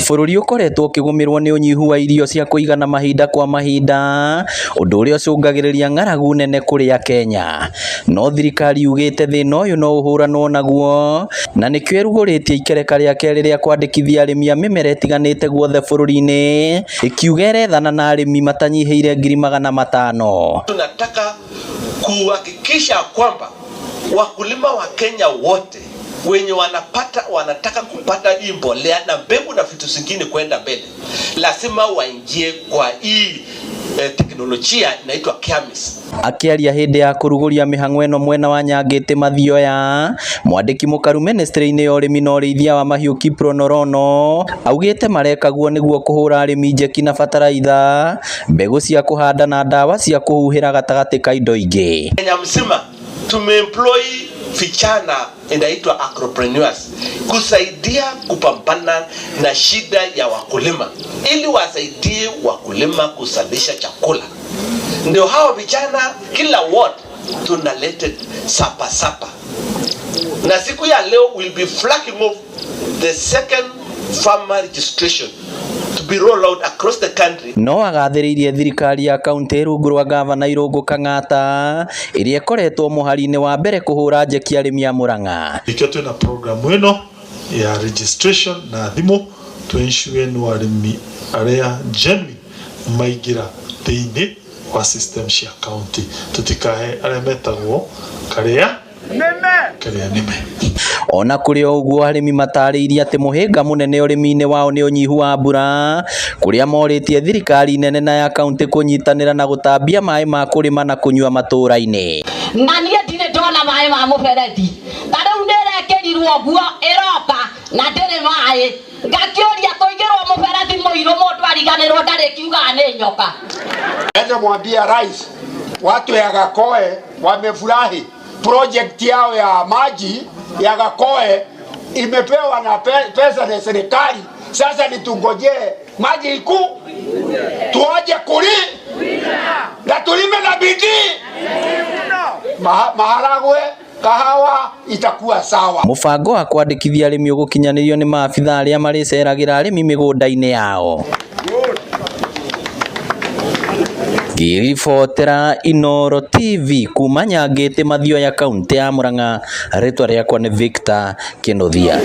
Bũrũri ũkoretwo ũkĩgũmĩrwo nĩ ũnyihu wa irio cia kũigana mahinda kwa mahinda, ũndũ ũrĩa ũcũngagĩrĩria ng'aragu nene kũrĩ Akenya. No thirikari yugĩte thĩna ũyũ no ũhũranwo naguo, na nĩkĩo ĩrugũrĩtie ikereka rĩa kerĩ rĩa kwandĩkithia arĩmi a mĩmera ĩtiganĩte guothe bũrũri-inĩ, ĩkiuga ĩrethana na arĩmi matanyihĩire 500,000. Tunataka kuhakikisha kwamba wakulima wa Kenya wote wenye wanataka kupata hii mbolea na mbegu na vitu zingine kwenda mbele, lazima waingie kwa hii teknolojia inaitwa KEMIS. Akiaria hĩndĩ ya kũrugũria mĩhang'o ĩno mwena wa Nyangĩtĩ Mathioya, mwandĩki mũkaru ministry-inĩ ya ũrĩmi na ũrĩithia wa mahiũ Kiprono Rono augĩte marekaguo nĩguo kũhũra arĩmi njeki na bataraitha, mbegũ cia kũhanda na ndawa cia kũhuhĩra gatagatĩ ka indo ingĩ. Kenya mzima tumeemploy vijana inaitwa agropreneurs kusaidia kupambana na shida ya wakulima, ili wasaidie wakulima kuzalisha chakula. Ndio hao vijana kila ward tunaleta sapa. Na siku ya leo will be flagging off the second farmer registration to be rolled out across the country. No agathĩrĩirie thirikari ya kaunti rungu rwa gavana Irũngũ Kang'ata ĩrĩa ĩkoretwo mũhari-inĩ wa mbere kũhũra njeki arĩmi a Murang'a. Ikio twina program ĩno ya registration na thimũ to ensure no arĩmi arĩa genuine maingĩra thĩinĩ wa system cia county, tutikahe arĩa metagwo karĩa nĩme. Ona kũrĩ ũguo arĩmi matarĩirie atĩ mũhĩnga mũnene ũrĩmi-inĩ wao nĩ ũnyihu wa mbura, kũrĩa morĩtie thirikari nene na ya kaunti kũnyitanĩra na gũtambia maĩ ma kũrĩma na kũnyua matũũra-inĩ. Na niĩ ndirĩ ndona maĩ ma mũberethi, ta rĩu nĩĩrekĩrirwo nguo ĩroka na ndĩrĩ maĩ, ngakĩũria tũigĩrwo mũberethi mũirũ mũndũ ariganĩrwo ndarĩ kiugaga nĩ nyoka. Ende mwambia rais watu ya Gakoe wamefurahi project yao ya maji ya Gakoe imepewa na pesa na serikali. Sasa nitungojee maji iku tuaje na tulime na bidii, maharagwe kahawa itakuwa sawa. Mũbango wa kwandĩkithia arĩmi ũgũkinyanĩrio nĩ maabitha arĩa marĩceragĩra arĩmi mĩgũnda-inĩ yao. Ngĩribotera Inooro TV kuma Nyangĩtĩ Mathioya kaunti ya Murang'a, rĩtwa rĩakwa nĩ Victor Kĩnuthia.